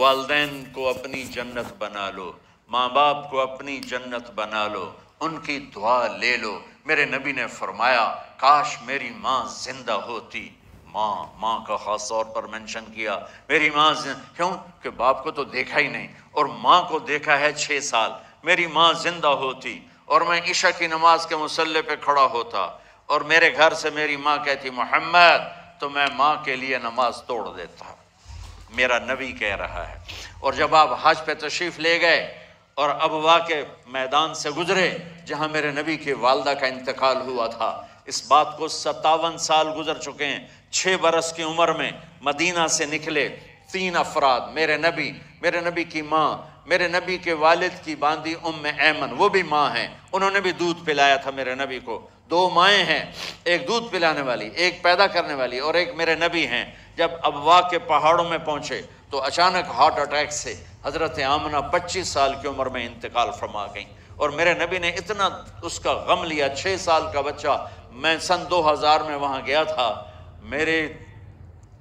والدین کو اپنی جنت بنا لو، ماں باپ کو اپنی جنت بنا لو، ان کی دعا لے لو۔ میرے نبی نے فرمایا کاش میری ماں زندہ ہوتی۔ ماں کا خاص طور پر منشن کیا، میری ماں کیوں کہ باپ کو تو دیکھا ہی نہیں اور ماں کو دیکھا ہے 6 سال۔ میری ماں زندہ ہوتی اور میں عشاء کی نماز کے مصلی پہ کھڑا ہوتا اور میرے گھر سے میری ماں کہتی محمد، تو میں ماں کے لیے نماز توڑ دیتا۔ میرا نبی کہہ رہا ہے۔ اور جب آپ حج پہ تشریف لے گئے اور ابوا کے میدان سے گزرے جہاں میرے نبی کی والدہ کا انتقال ہوا تھا، اس بات کو 57 سال گزر چکے ہیں۔ 6 برس کی عمر میں مدینہ سے نکلے 3 افراد، میرے نبی کی ماں، میرے نبی کے والد کی باندی ام ایمن، وہ بھی ماں ہیں، انہوں نے بھی دودھ پلایا تھا میرے نبی کو۔ 2 مائیں ہیں، ایک دودھ پلانے والی، ایک پیدا کرنے والی، اور ایک میرے نبی ہیں۔ جب ابوا کے پہاڑوں میں پہنچے تو اچانک ہارٹ اٹیک سے حضرت آمنہ 25 سال کی عمر میں انتقال فرما گئیں، اور میرے نبی نے اتنا اس کا غم لیا۔ 6 سال کا بچہ، میں سن 2000 میں وہاں گیا تھا، میرے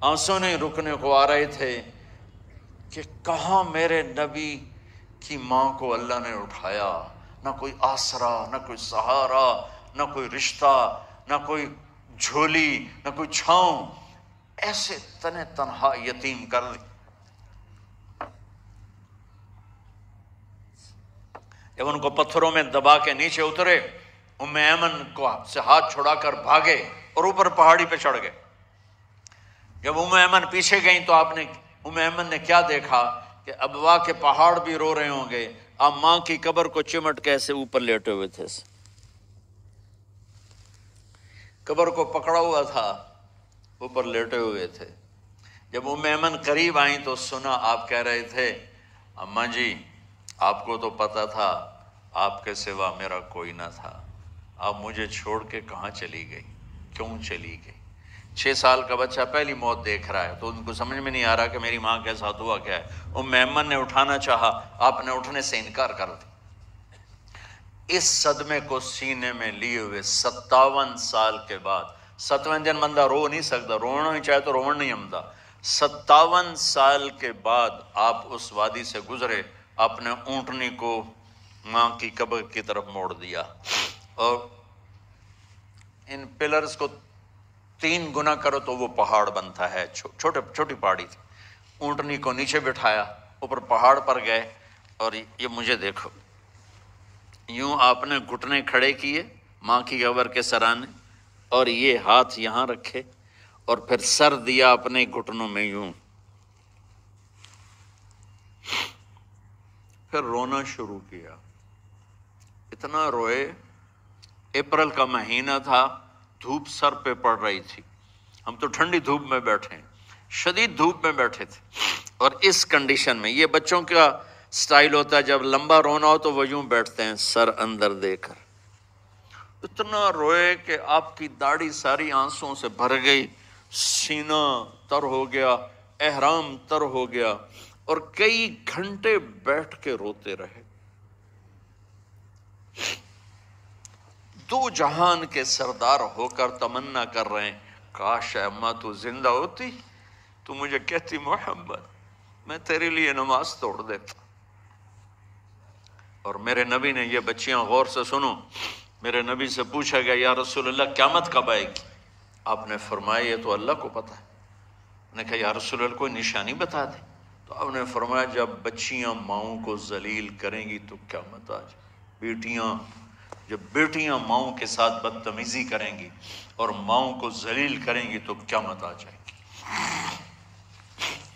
آنسوں نہیں رکنے کو آ رہے تھے کہ کہاں میرے نبی کی ماں کو اللہ نے اٹھایا، نہ کوئی آسرا، نہ کوئی سہارا، نہ کوئی رشتہ، نہ کوئی جھولی، نہ کوئی چھاؤں، ایسے تنہا یتیم کر دی۔ جب ان کو پتھروں میں دبا کے نیچے اترے، ام ایمن کو سے ہاتھ چھڑا کر بھاگے اور اوپر پہاڑی پہ چڑھ گئے۔ جب ام ایمن پیچھے گئیں تو ام ایمن نے کیا دیکھا کہ ابوا کے پہاڑ بھی رو رہے ہوں گے، اب ماں کی قبر کو چمٹ کے ایسے اوپر لیٹے ہوئے تھے، قبر کو پکڑا ہوا تھا، اوپر لیٹے ہوئے تھے۔ جب ام ایمن قریب آئیں تو سنا آپ کہہ رہے تھے اماں جی، آپ کو تو پتا تھا آپ کے سوا میرا کوئی نہ تھا، آپ مجھے چھوڑ کے کہاں چلی گئی، کیوں چلی گئی؟ 6 سال کا بچہ پہلی موت دیکھ رہا ہے تو ان کو سمجھ میں نہیں آ رہا کہ میری ماں کے ساتھ ہوا کیا ہے۔ ام ایمن نے اٹھانا چاہا، آپ نے اٹھنے سے انکار کر دیا۔ اس صدمے کو سینے میں لیے ہوئے 57 سال کے بعد، 7ویں دن بندہ رو نہیں سکتا، رونا ہی چاہے تو رونا نہیں آمدا، 57 سال کے بعد آپ اس وادی سے گزرے، اپنے اونٹنی کو ماں کی قبر کی طرف موڑ دیا، اور ان پلرز کو 3 گنا کرو تو وہ پہاڑ بنتا ہے، چھوٹی پہاڑی تھی۔ اونٹنی کو نیچے بٹھایا، اوپر پہاڑ پر گئے، اور یہ مجھے دیکھو، یوں آپ نے گھٹنے کھڑے کیے ماں کی قبر کے سرانے، اور یہ ہاتھ یہاں رکھے اور پھر سر دیا اپنے گھٹنوں میں یوں، پھر رونا شروع کیا۔ اتنا روئے، اپریل کا مہینہ تھا، دھوپ سر پہ پڑ رہی تھی، ہم تو ٹھنڈی دھوپ میں بیٹھے ہیں، شدید دھوپ میں بیٹھے تھے، اور اس کنڈیشن میں یہ بچوں کا سٹائل ہوتا ہے جب لمبا رونا ہو تو وہ یوں بیٹھتے ہیں سر اندر دے کر۔ اتنا روئے کہ آپ کی داڑھی ساری آنسوں سے بھر گئی، سینہ تر ہو گیا، احرام تر ہو گیا، اور کئی گھنٹے بیٹھ کے روتے رہے۔ 2 جہان کے سردار ہو کر تمنا کر رہے ہیں کاش اماں تو زندہ ہوتی، تو مجھے کہتی محمد میں تیرے لیے نماز توڑ دیتا۔ اور میرے نبی نے، یہ بچیاں غور سے سنو، میرے نبی سے پوچھا گیا یا رسول اللہ قیامت کب آئے گی؟ آپ نے فرمایا یہ تو اللہ کو پتا ہے۔ نے کہا یا رسول اللہ کوئی نشانی بتا دیں، تو آپ نے فرمایا جب بچیاں ماؤں کو ذلیل کریں گی تو قیامت آ جائے۔ جب بیٹیاں ماؤں کے ساتھ بدتمیزی کریں گی اور ماؤں کو ذلیل کریں گی تو قیامت آ جائے گی۔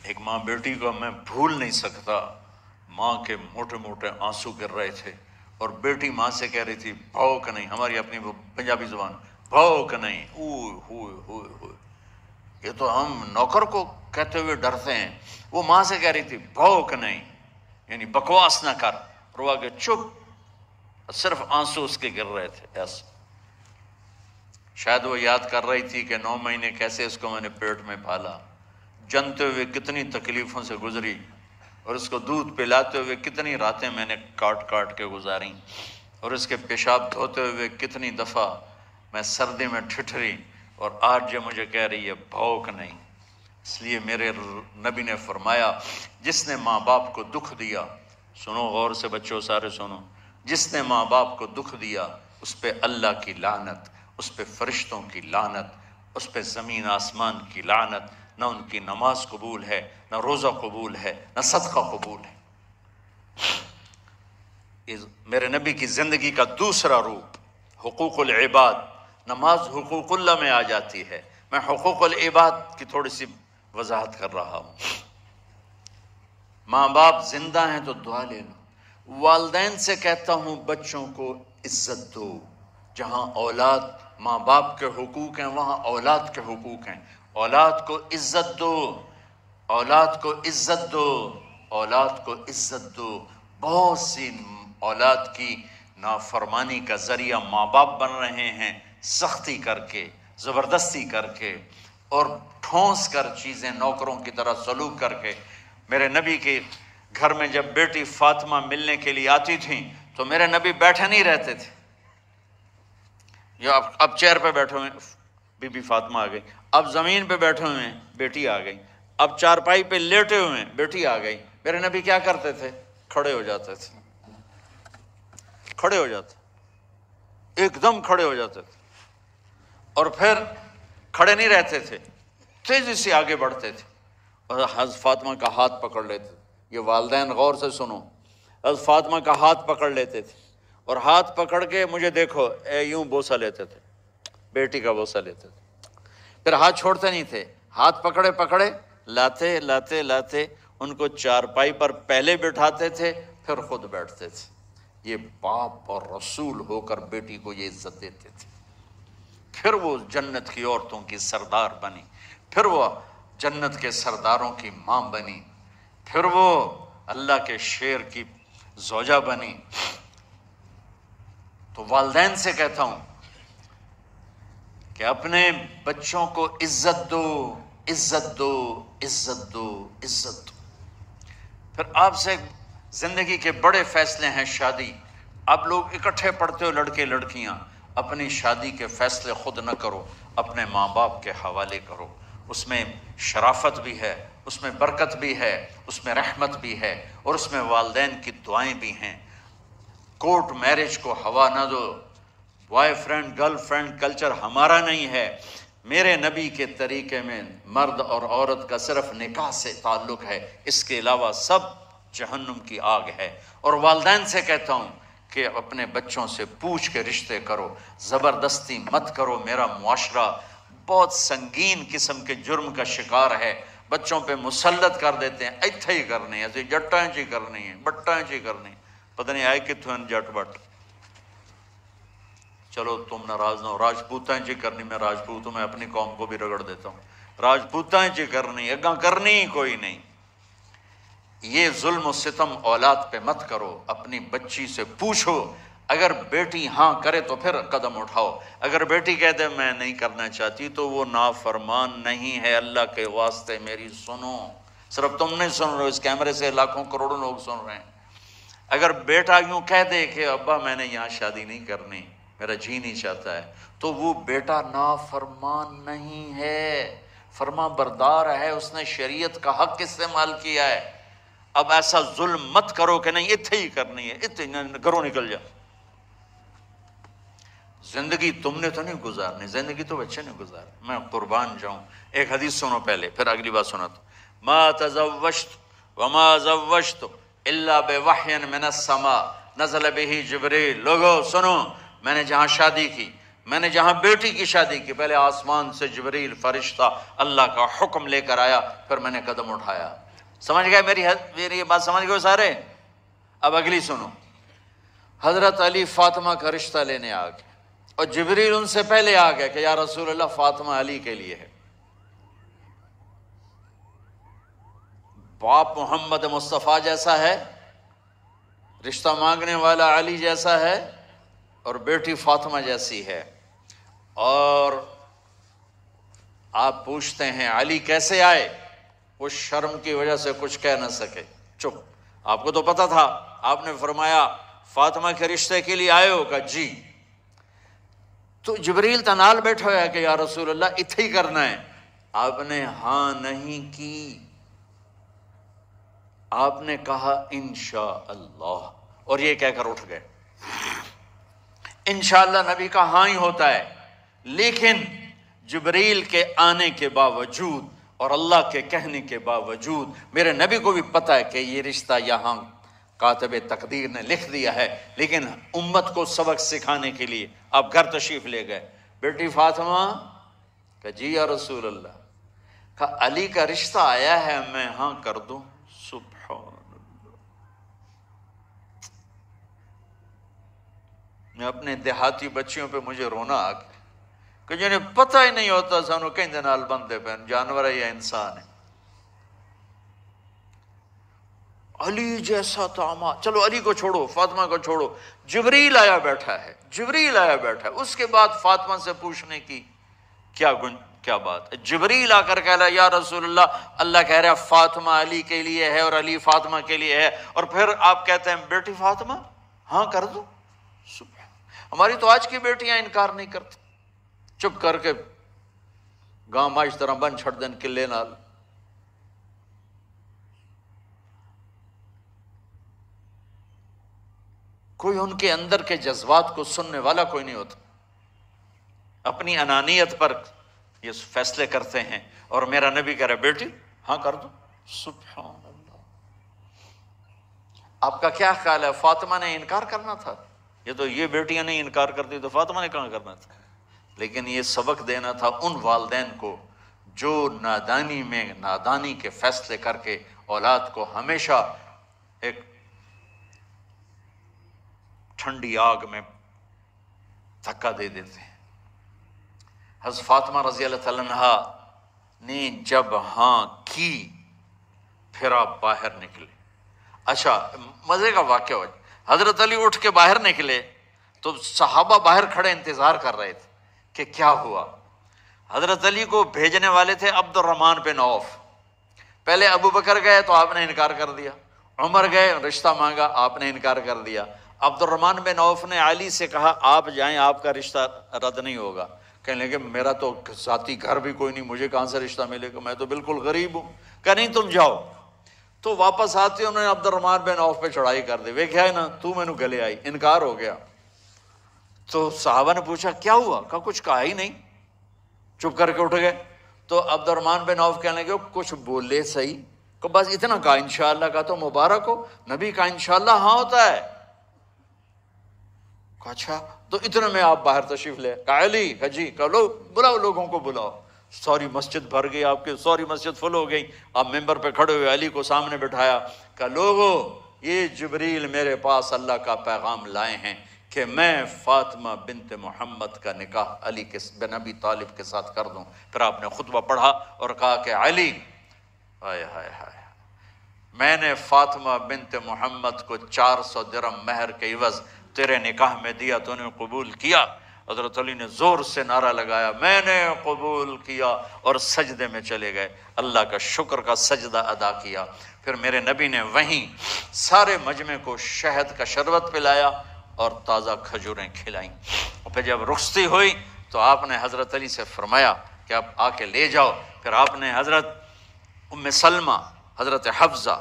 ایک ماں بیٹی کو میں بھول نہیں سکتا، ماں کے موٹے موٹے آنسو گر رہے تھے، اور بیٹی ماں سے کہہ رہی تھی بھوک نہیں، ہماری اپنی پنجابی زبان، بھوک نہیں، اوئے ہوئے ہوئے ہوئے، یہ تو ہم نوکر کو کہتے ہوئے ڈرتے ہیں، وہ ماں سے کہہ رہی تھی بھوک نہیں، یعنی بکواس نہ کر، رو کے چپ، صرف آنسو اس کے گر رہے تھے ایسا۔ شاید وہ یاد کر رہی تھی کہ 9 مہینے کیسے اس کو میں نے پیٹ میں پالا، جنتے ہوئے کتنی تکلیفوں سے گزری، اور اس کو دودھ پلاتے ہوئے کتنی راتیں میں نے کاٹ کاٹ کے گزاری، اور اس کے پیشاب دھوتے ہوئے کتنی دفعہ میں سردی میں ٹھٹھری، اور آج جو مجھے کہہ رہی ہے بھوک نہیں۔ اس لیے میرے نبی نے فرمایا جس نے ماں باپ کو دکھ دیا، سنو غور سے بچوں سارے سنو، جس نے ماں باپ کو دکھ دیا اس پہ اللہ کی لعنت، اس پہ فرشتوں کی لعنت، اس پہ زمین آسمان کی لعنت، نہ ان کی نماز قبول ہے، نہ روزہ قبول ہے، نہ صدقہ قبول ہے۔ میرے نبی کی زندگی کا دوسرا روپ حقوق العباد، نماز حقوق اللہ میں آ جاتی ہے، میں حقوق العباد کی تھوڑی سی وضاحت کر رہا ہوں۔ ماں باپ زندہ ہیں تو دعا لے لو۔ والدین سے کہتا ہوں بچوں کو عزت دو، جہاں اولاد ماں باپ کے حقوق ہیں وہاں اولاد کے حقوق ہیں، اولاد کو عزت دو، اولاد کو عزت دو، اولاد کو عزت دو۔ بہت سی اولاد کی نافرمانی کا ذریعہ ماں باپ بن رہے ہیں، سختی کر کے، زبردستی کر کے اور ٹھونس کر چیزیں نوکروں کی طرح سلوک کر کے۔ میرے نبی کے گھر میں جب بیٹی فاطمہ ملنے کے لیے آتی تھیں تو میرے نبی بیٹھے نہیں رہتے تھے، یا اب چیئر پہ بیٹھے ہوئے بی بی فاطمہ آ گئی، اب زمین پہ بیٹھے ہوئے ہیں بیٹی آ گئی، اب چارپائی پہ لیٹے ہوئے ہیں بیٹی آ گئی۔ میرے نبی کیا کرتے تھے؟ کھڑے ہو جاتے تھے، کھڑے ہو جاتے، ایک دم کھڑے ہو جاتے تھے، اور پھر کھڑے نہیں رہتے تھے، تیزی سے آگے بڑھتے تھے اور حضرت فاطمہ کا ہاتھ پکڑ لیتے تھے۔ یہ والدین غور سے سنو، حضرت فاطمہ کا ہاتھ پکڑ لیتے تھے اور ہاتھ پکڑ کے مجھے دیکھو یوں بوسہ لیتے تھے، بیٹی کا بوسہ لیتے تھے، پھر ہاتھ چھوڑتے نہیں تھے، ہاتھ پکڑے پکڑے لاتے لاتے لاتے ان کو چارپائی پر پہلے بٹھاتے تھے پھر خود بیٹھتے تھے۔ یہ باپ اور رسول ہو کر بیٹی کو یہ عزت دیتے تھے۔ پھر وہ جنت کی عورتوں کی سردار بنی، پھر وہ جنت کے سرداروں کی ماں بنی، پھر وہ اللہ کے شیر کی زوجہ بنی۔ تو والدین سے کہتا ہوں کہ اپنے بچوں کو عزت دو، عزت دو، عزت دو، عزت دو۔ پھر آپ سے زندگی کے بڑے فیصلے ہیں، شادی۔ آپ لوگ اکٹھے پڑھتے ہو لڑکے لڑکیاں، اپنی شادی کے فیصلے خود نہ کرو، اپنے ماں باپ کے حوالے کرو۔ اس میں شرافت بھی ہے، اس میں برکت بھی ہے، اس میں رحمت بھی ہے، اور اس میں والدین کی دعائیں بھی ہیں۔ کورٹ میرج کو ہوا نہ دو، boy friend girl friend culture ہمارا نہیں ہے۔ میرے نبی کے طریقے میں مرد اور عورت کا صرف نکاح سے تعلق ہے، اس کے علاوہ سب جہنم کی آگ ہے۔ اور والدین سے کہتا ہوں کہ اپنے بچوں سے پوچھ کے رشتے کرو، زبردستی مت کرو۔ میرا معاشرہ بہت سنگین قسم کے جرم کا شکار ہے، بچوں پہ مسلط کر دیتے ہیں، ایتھے ہی کرنی ہے، جٹاں چی کرنی ہے، بٹاں چی کرنی ہے، پتہ نہیں آئے کتوں جٹ بٹ۔ چلو تم ناراض نہ ہو، راجپوتاں چی کرنی، میں راجپوت ہوں، میں اپنی قوم کو بھی رگڑ دیتا ہوں، راجپوتاں چی کرنی، اگاں کرنی ہی کوئی نہیں۔ یہ ظلم و ستم اولاد پہ مت کرو، اپنی بچی سے پوچھو، اگر بیٹی ہاں کرے تو پھر قدم اٹھاؤ، اگر بیٹی کہہ دے میں نہیں کرنا چاہتی تو وہ نافرمان نہیں ہے۔ اللہ کے واسطے میری سنو، صرف تم نہیں سن رہے، اس کیمرے سے لاکھوں کروڑوں لوگ سن رہے ہیں۔ اگر بیٹا یوں کہہ دے کہ ابا میں نے یہاں شادی نہیں کرنی، میرا جی نہیں چاہتا ہے، تو وہ بیٹا نافرمان نہیں ہے، فرما بردار ہے، اس نے شریعت کا حق استعمال کیا ہے۔ اب ایسا ظلم مت کرو کہ نہیں اتھے ہی کرنی ہے، اتھے گھروں نکل جا۔ زندگی تم نے تو نہیں گزارنی، زندگی تو بچے نے گزارنی، میں قربان جاؤں۔ ایک حدیث سنو پہلے، پھر اگلی بات سنا تو ما تزوجت وما زوجت الا بوحی من السماء نزل به جبریل۔ لوگو سنو، میں نے جہاں شادی کی، میں نے جہاں بیٹی کی شادی کی، پہلے آسمان سے جبریل فرشتہ اللہ کا حکم لے کر آیا، پھر میں نے قدم اٹھایا۔ سمجھ گئے میری یہ بات؟ سمجھ گئے سارے؟ اب اگلی سنو، حضرت علی فاطمہ کا رشتہ لینے آ گئے اور جبریل ان سے پہلے آ گئے کہ یا رسول اللہ فاطمہ علی کے لیے ہے۔ باپ محمد مصطفیٰ جیسا ہے، رشتہ مانگنے والا علی جیسا ہے، اور بیٹی فاطمہ جیسی ہے۔ اور آپ پوچھتے ہیں علی کیسے آئے؟ وہ شرم کی وجہ سے کچھ کہہ نہ سکے، چپ۔ آپ کو تو پتا تھا، آپ نے فرمایا فاطمہ کے رشتے کے لیے آئے ہو؟ کہا جی۔ تو جبریل تنال بیٹھا ہوا ہے کہ یا رسول اللہ اتھے ہی کرنا ہے، آپ نے ہاں نہیں کی، آپ نے کہا انشاءاللہ، اور یہ کہہ کر اٹھ گئے۔ انشاءاللہ نبی کا ہاں ہی ہوتا ہے، لیکن جبریل کے آنے کے باوجود اور اللہ کے کہنے کے باوجود میرے نبی کو بھی پتا ہے کہ یہ رشتہ یہاں کاتب تقدیر نے لکھ دیا ہے، لیکن امت کو سبق سکھانے کے لیے آپ گھر تشریف لے گئے۔ بیٹی فاطمہ کہ جی یا رسول اللہ، کہا علی کا رشتہ آیا ہے، میں ہاں کر دوں؟ سبحان اللہ۔ میں اپنے دیہاتی بچیوں پہ مجھے رونا آ گیا کہ جنہیں پتہ ہی نہیں ہوتا سانو کہیں دے نال بندے پہ جانور ہے یا انسان ہے۔ علی جیسا داماد، چلو علی کو چھوڑو، فاطمہ کو چھوڑو، جبریل آیا بیٹھا ہے، جبریل آیا بیٹھا ہے۔ اس کے بعد فاطمہ سے پوچھنے کی کیا بات ہے؟ جبریل آ کر کہہ رہا یا رسول اللہ، اللہ کہہ رہا فاطمہ علی کے لیے ہے اور علی فاطمہ کے لیے ہے، اور پھر آپ کہتے ہیں بیٹی فاطمہ ہاں کر دو؟ ہماری تو آج کی بیٹیاں انکار نہیں کرتی، چپ کر کے گاں ماش طرح بن چھڑ دین کلے نال۔ کوئی ان کے اندر کے جذبات کو سننے والا کوئی نہیں ہوتا، اپنی انانیت پر یہ فیصلے کرتے ہیں، اور میرا نبی کہہ رہا بیٹی ہاں کر دو۔ سبحان اللہ۔ آپ کا کیا خیال ہے، فاطمہ نے انکار کرنا تھا؟ یہ بیٹیاں نہیں انکار کرتی تو فاطمہ نے کہاں کرنا تھا؟ لیکن یہ سبق دینا تھا ان والدین کو جو نادانی میں نادانی کے فیصلے کر کے اولاد کو ہمیشہ ایک ٹھنڈی آگ میں دھکا دے دیتے ہیں۔ حضرت فاطمہ رضی اللہ تعالیٰ عنہا نے جب ہاں کی، پھر آپ باہر نکلے۔ اچھا مزے کا واقعہ ہو، حضرت علی اٹھ کے باہر نکلے تو صحابہ باہر کھڑے انتظار کر رہے تھے کہ کیا ہوا۔ حضرت علی کو بھیجنے والے تھے عبد الرحمن بن عوف۔ پہلے ابو بکر گئے تو آپ نے انکار کر دیا، عمر گئے رشتہ مانگا، آپ نے انکار کر دیا۔ عبد الرحمن بن عوف نے علی سے کہا آپ جائیں، آپ کا رشتہ رد نہیں ہوگا۔ کہنے لگے میرا تو ذاتی گھر بھی کوئی نہیں، مجھے کہاں سے رشتہ ملے گا، میں تو بالکل غریب ہوں۔ کہ نہیں تم جاؤ۔ تو واپس آتے انہوں نے عبد الرحمن بن عوف پہ چڑھائی کر دی، ویکھیا ہے نا تو مینوں گلے آئی، انکار ہو گیا۔ تو صحابہ نے پوچھا کیا ہوا؟ کہا کچھ کہا ہی نہیں، چپ کر کے اٹھ گئے۔ تو عبد الرحمن بن عوف کہنے لگے کچھ بولے صحیح، کہ بس اتنا کہا انشاءاللہ کا تو مبارک ہو، نبی کا انشاءاللہ ہاں ہوتا ہے۔ کہا اچھا، تو اتنے میں آپ باہر تشریف لے۔ کہا علی، کہا جی، کہا لو بلاؤ، لوگوں کو بلاؤ۔ ساری مسجد بھر گئی، آپ کی ساری مسجد فل ہو گئی۔ آپ ممبر پہ کھڑے ہوئے علی کو سامنے بٹھایا، کہا لوگو یہ جبریل میرے پاس اللہ کا پیغام لائے ہیں کہ میں فاطمہ بنت محمد کا نکاح علی بن ابی طالب کے ساتھ کر دوں۔ پھر آپ نے خطبہ پڑھا اور کہا کہ علی، ہائے ہائے ہائے، میں نے فاطمہ بنت محمد کو 400 درہم مہر کے عوض تیرے نکاح میں دیا، تو نے قبول کیا؟ حضرت علی نے زور سے نعرہ لگایا میں نے قبول کیا، اور سجدے میں چلے گئے، اللہ کا شکر کا سجدہ ادا کیا۔ پھر میرے نبی نے وہیں سارے مجمع کو شہد کا شربت پلایا اور تازہ کھجوریں کھلائیں۔ اور پھر جب رخصتی ہوئی تو آپ نے حضرت علی سے فرمایا کہ آپ آ کے لے جاؤ۔ پھر آپ نے حضرت ام سلمہ، حضرت حفصہ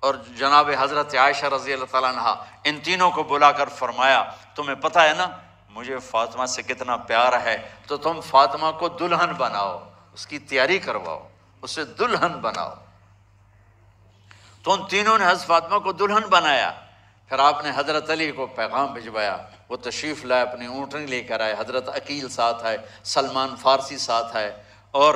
اور جناب حضرت عائشہ رضی اللہ تعالیٰ عنہ، ان تینوں کو بلا کر فرمایا تمہیں پتہ ہے نا مجھے فاطمہ سے کتنا پیار ہے، تو تم فاطمہ کو دلہن بناؤ، اس کی تیاری کرواؤ، اسے دلہن بناؤ۔ تو ان تینوں نے حضرت فاطمہ کو دلہن بنایا۔ پھر آپ نے حضرت علی کو پیغام بھجوایا، وہ تشریف لائے، اپنی اونٹنی لے کر آئے، حضرت عقیل ساتھ ہے، سلمان فارسی ساتھ ہے، اور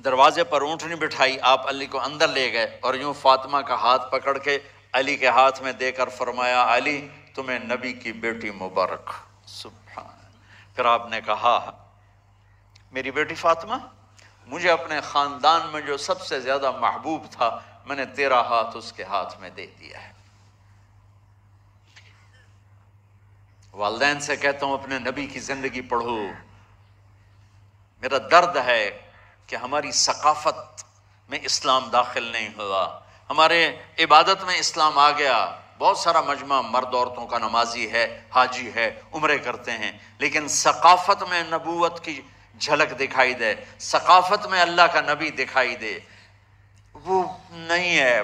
دروازے پر اونٹنی بٹھائی، آپ علی کو اندر لے گئے اور یوں فاطمہ کا ہاتھ پکڑ کے علی کے ہاتھ میں دے کر فرمایا علی تمہیں نبی کی بیٹی مبارک۔ سبحان۔ پھر آپ نے کہا میری بیٹی فاطمہ، مجھے اپنے خاندان میں جو سب سے زیادہ محبوب تھا میں نے تیرا ہاتھ اس کے ہاتھ میں دے دیا ہے۔ والدین سے کہتا ہوں اپنے نبی کی زندگی پڑھو۔ میرا درد ہے کہ ہماری ثقافت میں اسلام داخل نہیں ہوا، ہمارے عبادت میں اسلام آ گیا، بہت سارا مجمع مرد عورتوں کا نمازی ہے، حاجی ہے، عمرے کرتے ہیں، لیکن ثقافت میں نبوت کی جھلک دکھائی دے، ثقافت میں اللہ کا نبی دکھائی دے، وہ نہیں ہے۔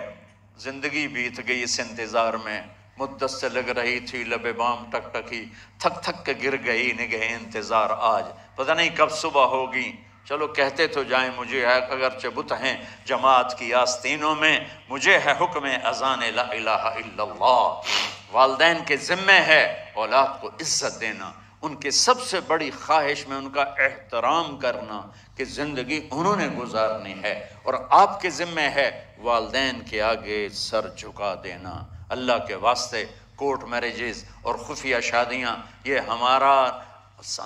زندگی بیت گئی اس انتظار میں، مدت سے لگ رہی تھی لب بام ٹک ٹکی، تھک تھک کے گر گئی نگہ انتظار آج، پتہ نہیں کب صبح ہوگی۔ چلو کہتے تو جائیں مجھے ہے اگرچہ بت ہیں جماعت کی آستینوں میں، مجھے ہے حکم اذان لا الہ الا اللہ۔ والدین کے ذمہ ہے اولاد کو عزت دینا، ان کے سب سے بڑی خواہش میں ان کا احترام کرنا کہ زندگی انہوں نے گزارنی ہے، اور آپ کے ذمہ ہے والدین کے آگے سر جھکا دینا۔ اللہ کے واسطے کورٹ میرجز اور خفیہ شادیاں یہ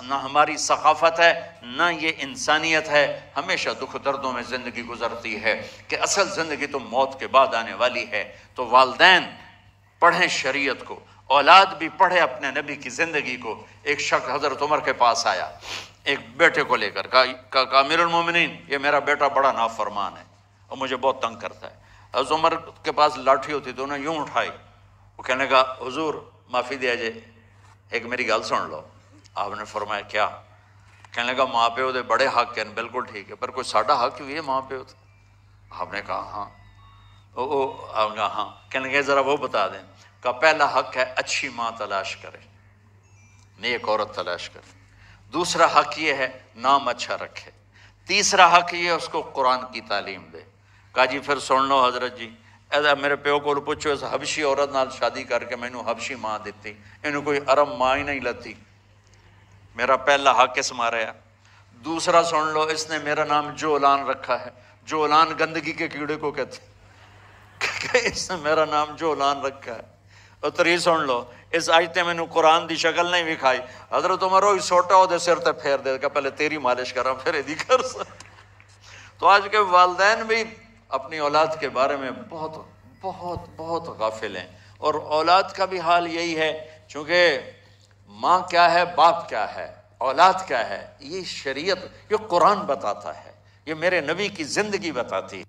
نہ ہماری ثقافت ہے نہ یہ انسانیت ہے۔ ہمیشہ دکھ دردوں میں زندگی گزرتی ہے کہ اصل زندگی تو موت کے بعد آنے والی ہے۔ تو والدین پڑھیں شریعت کو، اولاد بھی پڑھے اپنے نبی کی زندگی کو۔ ایک شخص حضرت عمر کے پاس آیا ایک بیٹے کو لے کر، کہا امیر المومنین یہ میرا بیٹا بڑا نافرمان ہے اور مجھے بہت تنگ کرتا ہے۔ حضرت عمر کے پاس لاٹھی ہوتی تو انہوں نے یوں اٹھائی، وہ کہنے لگا حضور معافی دیا جائے، ایک میری گل سن لو۔ آپ نے فرمایا کیا؟ کہنے لگا ماں پیو دے بڑے حق ہیں، بالکل ٹھیک ہے، پر کوئی ساڈا حق بھی ہے ماں پیو تے؟ آپ نے کہا ہاں۔ آپ نے کہا ہاں۔ کہنے لگے ذرا وہ بتا دیں۔ کہا پہلا حق ہے اچھی ماں تلاش کرے، نیک عورت تلاش کرے۔ دوسرا حق یہ ہے نام اچھا رکھے۔ تیسرا حق یہ ہے اس کو قرآن کی تعلیم دے۔ کہا جی پھر سن لو حضرت جی، میرے پیو کو پوچھو اس حبشی عورت نال شادی کر کے مینوں حبشی ماں دیتی، انہوں کوئی عرب ماں ہی نہیں لتی۔ میرا پہلا حق اس مارے ہے۔ دوسرا سن لو، اس نے میرا نام جولان رکھا ہے، جولان گندگی کے کیڑے کو کہتے کہ اس نے میرا نام جولان رکھا ہے۔ اور تری سن لو، اس آج تے مینوں قرآن دی شکل نہیں وکھائی۔ حضرت عمر ہوئی سوٹا ہو دے سر تے پھیر دے کہ پہلے تیری مالش کراں پھر ایدی کر سکتا۔ تو آج کے والدین بھی اپنی اولاد کے بارے میں بہت بہت بہت غافل ہیں، اور اولاد کا بھی حال یہی ہے، چونکہ ماں کیا ہے باپ کیا ہے اولاد کیا ہے، یہ شریعت، یہ قرآن بتاتا ہے، یہ میرے نبی کی زندگی بتاتی ہے۔